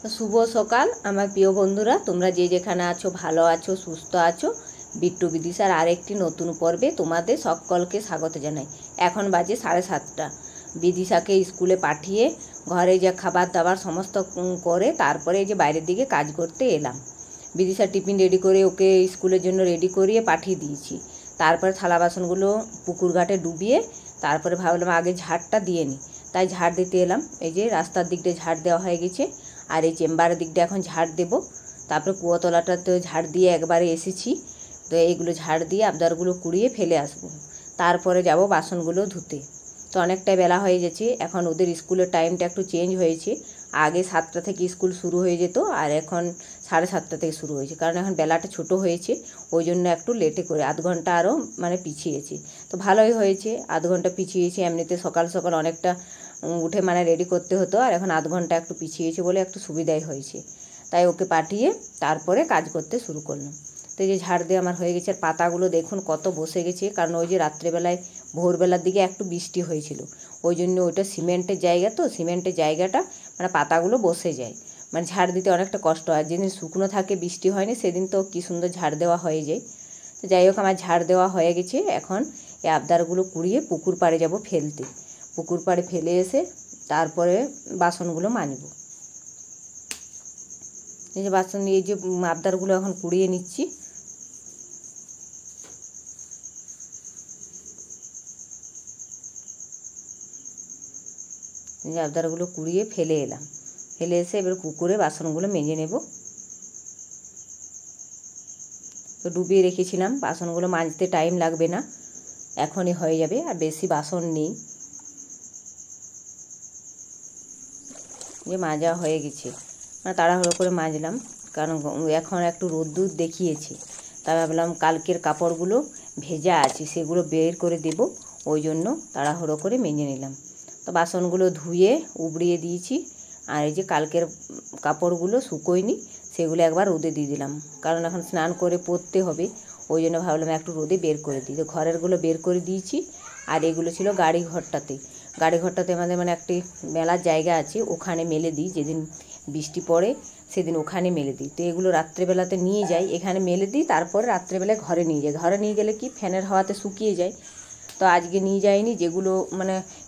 তো শুভ সকাল আমার প্রিয় বন্ধুরা, তোমরা যে যেখানে আছো ভালো আছো, সুস্থ আছো। বিট্টু বিদিশার আরেকটি নতুন পর্বে তোমাদের সকলকে স্বাগত জানাই। এখন বাজে 7:30। বিদিশাকে স্কুলে পাঠিয়ে ঘরে যে খাবার দাবার সমস্ত করে তারপরে যে বাইরের দিকে কাজ করতে এলাম। বিদিশার টিফিন রেডি করে ওকে স্কুলের জন্য রেডি করিয়ে পাঠিয়ে দিয়েছি। তারপরে থালা বাসনগুলো পুকুর ঘাটে ডুবিয়ে তারপরে ভাবলাম আগে ঝাড়টা দিয়ে নিই, তাই ঝাড় দিতে এলাম। এই যে রাস্তার দিকটা ঝাড় দেওয়া হয়ে গেছে, আর এই চেম্বারের দিকটা এখন ঝাড় দেব। তারপরে কুয়োতলাটাতে ঝাড় দিয়ে একবারে এসেছি, তো এইগুলো ঝাড় দিয়ে আবদারগুলো কুড়িয়ে ফেলে আসবো। তারপরে যাব বাসনগুলো ধুতে। তো অনেকটাই বেলা হয়ে গেছে, এখন ওদের স্কুলের টাইমটা একটু চেঞ্জ হয়েছে। আগে 7টা থেকে স্কুল শুরু হয়ে যেত, আর এখন 7:30 থেকে শুরু হয়েছে, কারণ এখন বেলাটা ছোট হয়েছে, ওই জন্য একটু লেটে করে আধ ঘন্টা আরও পিছিয়েছে। তো ভালোই হয়েছে, আধ ঘন্টা পিছিয়েছে। এমনিতে সকাল সকাল অনেকটা উঠে রেডি করতে হতো, আর এখন আধ ঘন্টা একটু পিছিয়েছে বলে একটু সুবিধাই হয়েছে। তাই ওকে পাঠিয়ে তারপরে কাজ করতে শুরু করলাম। তো এই যে ঝাড় দিয়ে আমার হয়ে গেছে। আর পাতাগুলো দেখুন কত বসে গেছে, কারণ ওই যে রাত্রেবেলায় ভোরবেলার দিকে একটু বৃষ্টি হয়েছিল, ওই জন্য ওইটা সিমেন্টের জায়গা, তো সিমেন্টের জায়গাটা পাতাগুলো বসে যায়, ঝাড় দিতে অনেকটা কষ্ট হয়। যেদিন শুকনো থাকে বৃষ্টি হয়নি সেদিন তো কী সুন্দর ঝাড় দেওয়া হয়ে যায়। তো যাই হোক, আমার ঝাড় দেওয়া হয়ে গেছে। এখন এই আবদারগুলো কুড়িয়ে পুকুর পাড়ে যাব ফেলতে। পুকুর পাড়ে ফেলে এসে তারপরে বাসনগুলো মাজব। এই যে বাসন, এই যে আবদারগুলো এখন কুড়িয়ে নিচ্ছি। এই যে আবদারগুলো কুড়িয়ে ফেলে এলাম, ফেলে এসে এবার পুকুরে বাসনগুলো মেজে নেব। তো ডুবিয়ে রেখেছিলাম, বাসনগুলো মাজতে টাইম লাগবে না, এখনই হয়ে যাবে, আর বেশি বাসন নেই। যে মাজা হয়ে গেছে, তাড়াহুড়ো করে মাজলাম, কারণ এখন একটু রোদ্দুর দেখিয়েছে। তাই ভাবলাম কালকের কাপড়গুলো ভেজা আছে সেগুলো বের করে দেব, ওই জন্য তাড়াহুড়ো করে মেজে নিলাম। তো বাসনগুলো ধুয়ে উবড়িয়ে দিয়েছি, আর এই যে কালকের কাপড়গুলো শুকোয়নি সেগুলো একবার রোদে দিয়ে দিলাম, কারণ এখন স্নান করে পরতে হবে, ওই জন্য ভাবলাম একটু রোদে বের করে দিই। তো ঘরেরগুলো বের করে দিয়েছি, আর এগুলো ছিল গাড়ি ঘরটাতে আমাদের একটি মেলার জায়গা আছে, ওখানে মেলে দিই। যেদিন বৃষ্টি পড়ে সেদিন ওখানে মেলে দিই। তো এগুলো রাত্রেবেলাতে নিয়ে যাই, এখানে মেলে দিই, তারপরে রাত্রেবেলায় ঘরে নিয়ে যাই। ঘরে নিয়ে গেলে কি ফ্যানের হাওয়াতে শুকিয়ে যায়। তো আজকে নিয়ে যাইনি, যেগুলো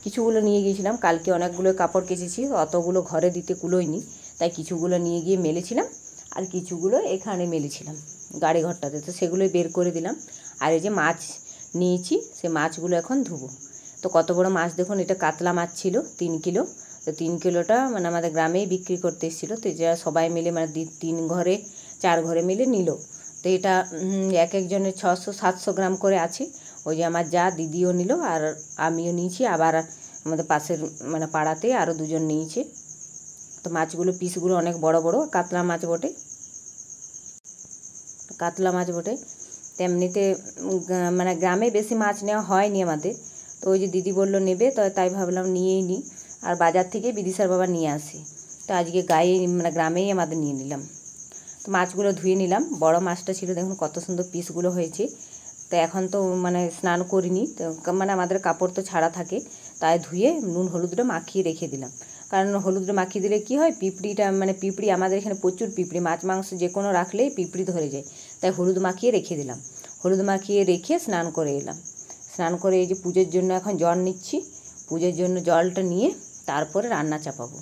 কিছুগুলো নিয়ে গিয়েছিলাম, কালকে অনেকগুলো কাপড় কেচেছি, অতগুলো ঘরে দিতে কুলোয়নি, তাই কিছুগুলো নিয়ে গিয়ে মেলেছিলাম, আর কিছুগুলো এখানে মেলেছিলাম গাড়ি ঘরটাতে। তো সেগুলোই বের করে দিলাম। আর এই যে মাছ নিয়েছি, সে মাছগুলো এখন ধুবো। তো কত বড় মাছ দেখুন, এটা কাতলা মাছ ছিল 3 কিলো। তো 3 কিলোটা আমাদের গ্রামেই বিক্রি করতে এসেছিলো। তো যারা সবাই মিলে 3 ঘরে 4 ঘরে মিলে নিল। তো এটা এক একজনের 600-700 গ্রাম করে আছে। ওই যে আমার যা দিদিও নিল, আর আমিও নিয়েছি, আবার আমাদের পাশের পাড়াতে আরও 2জন নিয়েছে। তো মাছগুলো পিসগুলো অনেক বড় বড়, কাতলা মাছ বটে। তেমনিতে গ্রামে বেশি মাছ নেওয়া হয়নি আমাদের। তো ওই যে দিদি বললো নেবে, তো তাই ভাবলাম নিয়েই নিই। আর বাজার থেকে বিদিশার বাবা নিয়ে আসে, তো আজকে গ্রামেই আমাদের নিয়ে নিলাম। তো মাছগুলো ধুয়ে নিলাম। বড় মাছটা ছিল, দেখুন কত সুন্দর পিসগুলো হয়েছে। তো এখন তো স্নান করিনি, তো আমাদের কাপড় তো ছাড়া থাকে, তাই ধুয়ে নুন হলুদটা মাখিয়ে রেখে দিলাম। কারণ হলুদটা মাখিয়ে দিলে কি হয়, পিঁপড়িটা পিঁপড়ি আমাদের এখানে প্রচুর পিঁপড়ি, মাছ মাংস যে কোনো রাখলেই পিঁপড়ি ধরে যায়, তাই হলুদ মাখিয়ে রেখে দিলাম। হলুদ মাখিয়ে রেখে স্নান করে এলাম। স্নান করে এই যে পুজোর জন্য এখন জল নিচ্ছি। পুজোর জন্য জলটা নিয়ে তারপরে রান্না চাপাবো।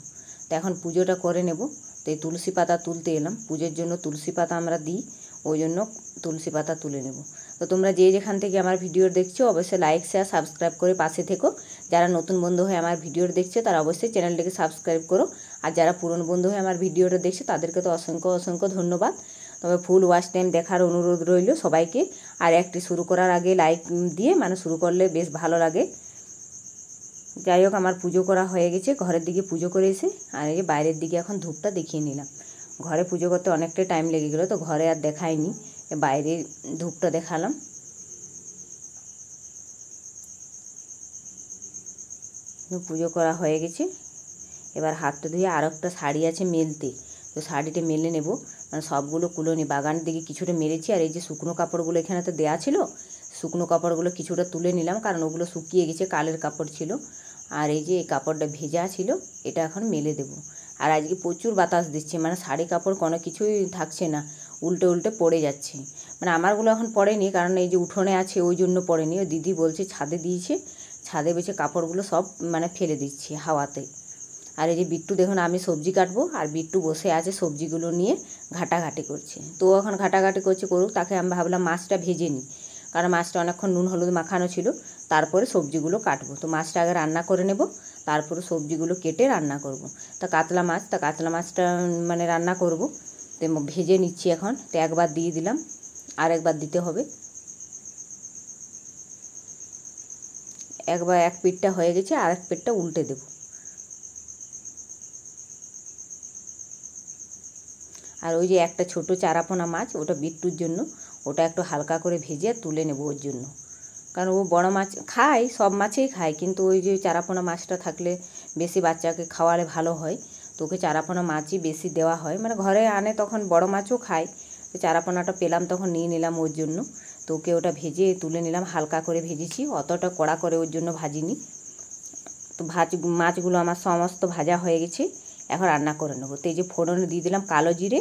তো এখন পুজোটা করে নেব। তো এই তুলসী পাতা তুলতে এলাম, পুজোর জন্য তুলসী পাতা আমরা দিই, ওই জন্য তুলসী পাতা তুলে নেব। তো তোমরা যে যেখান থেকে আমার ভিডিও দেখছো অবশ্যই লাইক শেয়ার সাবস্ক্রাইব করে পাশে থেকো। যারা নতুন বন্ধু হয়ে আমার ভিডিও দেখছো তারা অবশ্যই চ্যানেলটাকে সাবস্ক্রাইব করো, আর যারা পুরনো বন্ধু হয়ে আমার ভিডিওটা দেখছো তাদেরকে তো অসংখ্য অসংখ্য ধন্যবাদ। তবে ফুল ওয়াচ টাইম দেখার অনুরোধ রইল সবাইকে। আর একটি শুরু করার আগে লাইক দিয়ে শুরু করলে বেশ ভালো লাগে। যাই হোক, আমার পুজো করা হয়ে গেছে, ঘরের দিকে পুজো করে এসে আর এই বাইরের দিকে এখন ধূপটা দেখিয়ে নিলাম। ঘরে পুজো করতে অনেকটাই টাইম লেগে গেলো, তো ঘরে আর দেখাইনি, বাইরে ধূপটা দেখালাম। পুজো করা হয়ে গেছে, এবার হাতটা ধুয়ে আর একটা শাড়ি আছে মেলতে, তো শাড়িটা মেলে নেব। সবগুলো কুলোনি, বাগানের দিকে কিছুটা মেরেছি, আর এই যে শুকনো কাপড়গুলো এখানে তো দেওয়া ছিল, শুকনো কাপড়গুলো কিছুটা তুলে নিলাম, কারণ ওগুলো শুকিয়ে গেছে, কালের কাপড় ছিল। আর এই যে এই কাপড়টা ভেজা ছিল, এটা এখন মেলে দেব। আর আজকে প্রচুর বাতাস দিচ্ছে, মানে শাড়ি কাপড় কোনো কিছুই থাকছে না, উল্টে উল্টে পড়ে যাচ্ছে। মানে আমারগুলো এখন পড়েনি, কারণ এই যে উঠোনে আছে ওই জন্য পড়েনি। ও দিদি বলছে ছাদে দিয়েছে, ছাদে বসে কাপড়গুলো সব মানে ফেলে দিচ্ছি হাওয়াতে। আর এই যে বিট্টু দেখুন, আমি সবজি কাটবো আর বিট্টু বসে আছে সবজিগুলো নিয়ে ঘাটাঘাটি করছে। তো এখন ঘাটাঘাটি করছে, করুক, তাকে আমি ভাবলাম মাছটা ভেজে নিই, কারণ মাছটা অনেকক্ষণ নুন হলুদ মাখানো ছিল, তারপরে সবজিগুলো কাটবো। তো মাছটা আগে রান্না করে নেব, তারপরে সবজিগুলো কেটে রান্না করব। তা কাতলা মাছটা মানে রান্না করব, তো ভেজে নিচ্ছি এখন। তো একবার দিয়ে দিলাম, আর একবার দিতে হবে। একবার এক পিঠটা হয়ে গেছে, আর এক পিঠটা উল্টে দেব। আর ওই যে একটা ছোট চারাপোনা মাছ, ওটা বিট্টুর জন্য, ওটা একটু হালকা করে ভেজে তুলে নেব ওর জন্য। কারণ ও বড় মাছ খায়, সব মাছেই খায়, কিন্তু ওই যে চারাপোনা মাছটা থাকলে বেশি বাচ্চাকে খাওয়ালে ভালো হয়। তো ওকে চারাপোনা মাছই বেশি দেওয়া হয়, মানে ঘরে আনে তখন বড় মাছও খায়। তো চারাপোনাটা পেলাম তখন নিয়ে নিলাম ওর জন্য। তো ওকে ওটা ভেজে তুলে নিলাম, হালকা করে ভেজেছি, অতটা কড়া করে ওর জন্য ভাজিনি। তো মাছগুলো আমার সমস্ত ভাজা হয়ে গেছে, এখন রান্না করে নেবো। তো এই যে ফোড়নে দিয়ে দিলাম কালো জিরে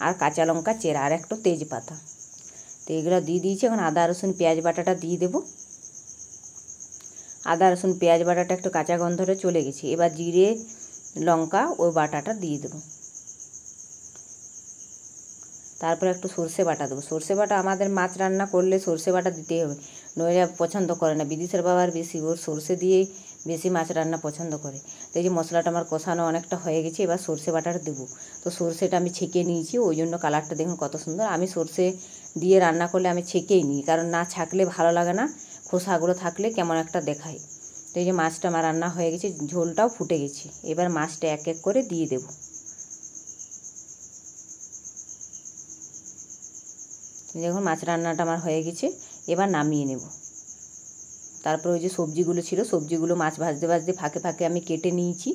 আর কাঁচা লঙ্কা চেরা আর একটু তেজপাতা। তো এগুলো দিয়ে দিয়েছি। এখন আদা রসুন পেঁয়াজ বাটাটা দিয়ে দেবো। আদা রসুন পেঁয়াজ বাটাটা একটু কাঁচা গন্ধটা চলে গেছে, এবার জিরে লঙ্কা ওই বাটাটা দিয়ে দেবো। তারপরে একটু সর্ষে বাটা দেবো। সর্ষে বাটা আমাদের মাছ রান্না করলে সর্ষে বাটা দিতেই হবে, নইলে পছন্দ করে না। বিদেশের বাবার বেশি, ওর সর্ষে দিয়েই বেশি মাছ রান্না পছন্দ করে। তো এই যে মশলাটা আমার কষানো অনেকটা হয়ে গেছে, এবার সর্ষে বাটাটা দেবো। তো সর্ষেটা আমি ছেঁকে নিয়েছি, ওই জন্য কালারটা দেখুন কত সুন্দর। আমি সর্ষে দিয়ে রান্না করলে আমি ছেঁকেই নিই, কারণ না ছাকলে ভালো লাগে না, খোসাগুলো থাকলে কেমন একটা দেখায়। তো এই যে মাছটা আমার রান্না হয়ে গেছে, ঝোলটাও ফুটে গেছে, এবার মাছটা এক এক করে দিয়ে দেবো। দেখুন মাছ রান্নাটা আমার হয়ে গেছে, এবার নামিয়ে নেব। তারপর ওই যে সবজিগুলো ছিল, সবজিগুলো মাছ ভাজতে ভাজতে ফাঁকে ফাঁকে আমি কেটে নিয়েছি,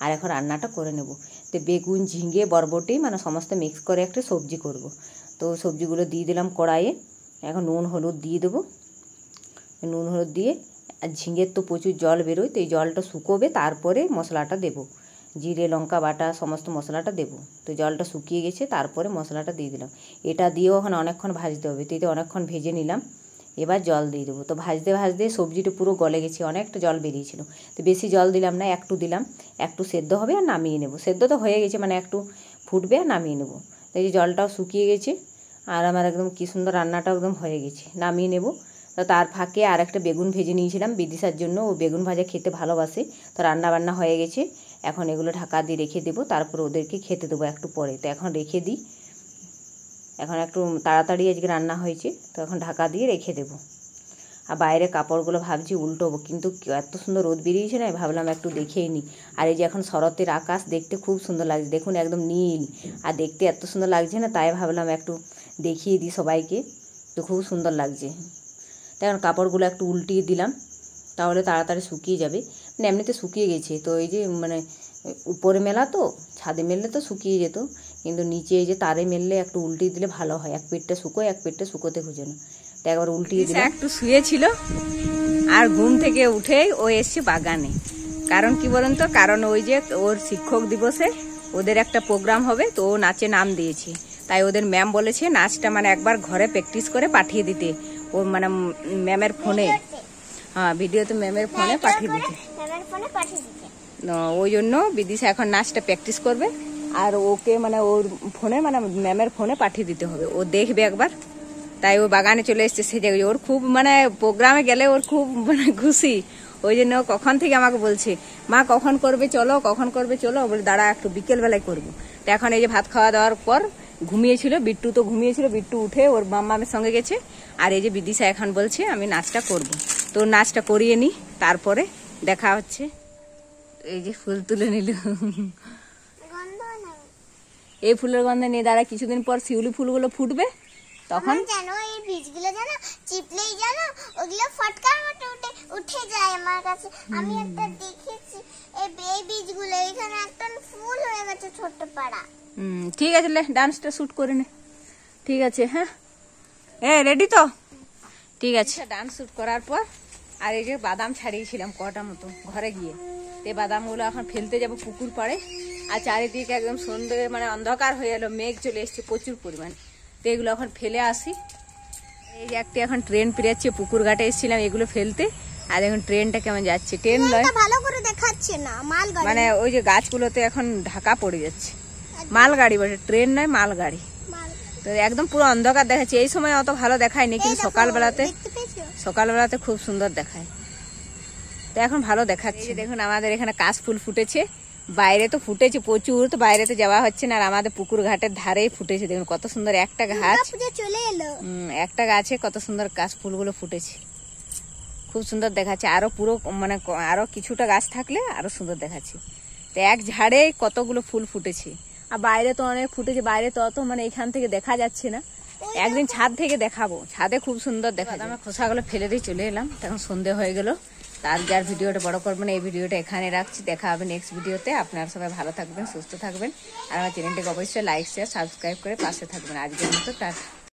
আর এখন রান্নাটা করে নেব। তো বেগুন, ঝিঙে, বরবটি মানে সমস্ত মিক্স করে একটা সবজি করব। তো সবজিগুলো দিয়ে দিলাম কড়াইয়ে। এখন নুন হলুদ দিয়ে দেবো। নুন হলুদ দিয়ে, আর ঝিঙের তো প্রচুর জল বেরোয়, তো এই জলটা শুকোবে, তারপরে মশলাটা দেবো, জিরে লঙ্কা বাটা সমস্ত মশলাটা দেবো। তো জলটা শুকিয়ে গেছে, তারপরে মশলাটা দিয়ে দিলাম। এটা দিয়েও এখন অনেকক্ষণ ভাজতে হবে। তো এটা অনেকক্ষণ ভেজে নিলাম, এবার জল দিয়ে দেবো। তো ভাজতে ভাজতে সবজিটা পুরো গলে গেছে, অনেকটা জল বেরিয়েছিল। তো বেশি জল দিলাম না, একটু দিলাম, একটু সেদ্ধ হবে আর নামিয়ে নেব। সেদ্ধ তো হয়ে গেছে, মানে একটু ফুটবে আর নামিয়ে নেব। তো এই যে জলটাও শুকিয়ে গেছে, আর আমার একদম কী সুন্দর রান্নাটাও একদম হয়ে গেছে, নামিয়ে নেব। তো তার ফাঁকে আর একটা বেগুন ভেজে নিয়েছিলাম বিদিশার জন্য, ও বেগুন ভাজা খেতে ভালোবাসে। তো রান্না বান্না হয়ে গেছে, এখন এগুলো ঢাকা দিয়ে রেখে দেবো, তারপর ওদেরকে খেতে দেবো একটু পরে। তো এখন রেখে দিই, এখন একটু তাড়াতাড়ি আজকে রান্না হয়েছে, তো এখন ঢাকা দিয়ে রেখে দেবো। আর বাইরে কাপড়গুলো ভাবছি উল্টোবো, কিন্তু এত সুন্দর রোদ বেরিয়েছে না, ভাবলাম একটু দেখেই নিই। আর এই যে এখন শরতের আকাশ দেখতে খুব সুন্দর লাগছে, দেখুন একদম নীল, আর দেখতে এত সুন্দর লাগছে না, তাই ভাবলাম একটু দেখিয়ে দিই সবাইকে। তো খুব সুন্দর লাগছে। তাই এখন কাপড়গুলো একটু উল্টিয়ে দিলাম, তাহলে তাড়াতাড়ি শুকিয়ে যাবে। মানে এমনিতে শুকিয়ে গেছে, তো এই যে মানে উপরে মেলা, তো ছাদে মেললে তো শুকিয়ে যেত, কিন্তু নিচে এই যে তারে মেললে একটু উল্টিয়ে দিলে ভালো হয়, এক পেটটা শুকোয়, এক পেটটা শুকোতে খুঁজে না। তো একবার উল্টিয়ে দিলাম। একটু শুয়েছিল, আর ঘুম থেকে উঠেই ও এসছে বাগানে। কারণ কি বলেন তো, কারণ ওই যে ওর শিক্ষক দিবসে ওদের একটা প্রোগ্রাম হবে, তো ও নাচে নাম দিয়েছে। তাই ওদের ম্যাম বলেছে নাচটা মানে একবার ঘরে প্র্যাকটিস করে পাঠিয়ে দিতে, ও মানে ম্যামের ফোনে, হ্যাঁ ভিডিওতে ম্যামের ফোনে পাঠিয়ে দিতে। ওই জন্য বিদিশা এখন নাচটা প্র্যাকটিস করবে, আর ওকে মানে ওর ফোনে মানে ম্যামের ফোনে পাঠিয়ে দিতে হবে, ও দেখবে একবার। তাই ও বাগানে চলে এসছে সেজে, ওর খুব মানে প্রোগ্রামে গেলে ওর খুব মানে খুশি। ওই জন্য কখন থেকে আমাকে বলছে মা কখন করবে চলো, কখন করবে চলো। বলে দাঁড়া একটু বিকেলবেলায় করবো। তো এখন এই যে ভাত খাওয়া দাওয়ার পর ঘুমিয়েছিল, বিট্টু তো ঘুমিয়েছিল, বিট্টু উঠে ওর মামামের সঙ্গে গেছে। আর এই যে বিদিশা এখন বলছে আমি নাচটা করব, তো নাচটা করিয়ে নি, তারপরে দেখা হচ্ছে। এই যে ফুল তুলে নিল, এই ফুলের গন্ধে নিয়ে দাঁড়া, কিছুদিন পর শিউলি ফুলগুলো ফুটবে, তখন জানো এই বীজগুলো জানো চিপলেই জানো ওগুলো ফটকার মতো উঠে যায় আমার কাছে। আমি একটা দেখেছি এই বীজগুলো, এখানে একটা ফুল হয়ে গেছে ছোট পাড়া। ঠিক আছে, লে ডান্সটা শুট করে নে। ঠিক আছে, হ্যাঁ রেডি তো? ঠিক আছে, ডান্স শুট করার পর আর এই যে বাদাম ছাড়িয়েছিলাম কটা মতো ঘরে গিয়ে, এই বাদামগুলো এখন ফেলতে যাবো পুকুর পাড়ে। আর চারিদিকে একদম সন্ধ্যে মানে অন্ধকার হয়ে গেল, মেঘ চলে এসছে প্রচুর পরিমাণ। তো এগুলো এখন ফেলে আসি। এই যে একটি এখন ট্রেন পেরিয়েছে, পুকুর ঘাটে এসেছিলাম এগুলো ফেলতে। আর এখন ট্রেনটা কেমন যাচ্ছে, ট্রেন নয় ভালো করে দেখাচ্ছে না, মালগাড়ি মানে ওই যে গাছগুলোতে এখন ঢাকা পড়ে যাচ্ছে। মালগাড়ি বটে, ট্রেন নয় মালগাড়ি। তো একদম পুরো অন্ধকার দেখাচ্ছে। এই সময় অত ভালো দেখায়নি, কিন্তু সকালবেলাতে খুব সুন্দর দেখায়। তো এখন ভালো দেখাচ্ছে। দেখুন আমাদের এখানে কাশফুল ফুটেছে, বাইরে তো ফুটেছে প্রচুর, তো বাইরে তো যাওয়া হচ্ছে না। আর আমাদের পুকুর ঘাটের ধারেই ফুটেছে, দেখুন কত সুন্দর একটা গাছ, একটা গাছে কত সুন্দর কাশফুলগুলো ফুটেছে, খুব সুন্দর দেখাচ্ছে। আরো পুরো মানে আরো কিছুটা গাছ থাকলে আরো সুন্দর দেখাচ্ছে। তো এক ঝাড়ে কতগুলো ফুল ফুটেছে। আর বাইরে তো অনেক ফুটেছে, বাইরে তো অত মানে এখান থেকে দেখা যাচ্ছে না। একদিন ছাদ থেকে দেখাবো, ছাদে খুব সুন্দর দেখা যায়। আমার খোসাগুলো ফেলে দিয়ে চলে এলাম, তখন সন্ধে হয়ে গেল। তার যার ভিডিওটা বড় করবো না, এই ভিডিওটা এখানে রাখছি। দেখা হবে নেক্সট ভিডিওতে। আপনারা সবাই ভালো থাকবেন, সুস্থ থাকবেন। আর আমার চ্যানেলটাকে অবশ্যই লাইক শেয়ার সাবস্ক্রাইব করে পাশে থাকবেন। আজকের মতো টাটা।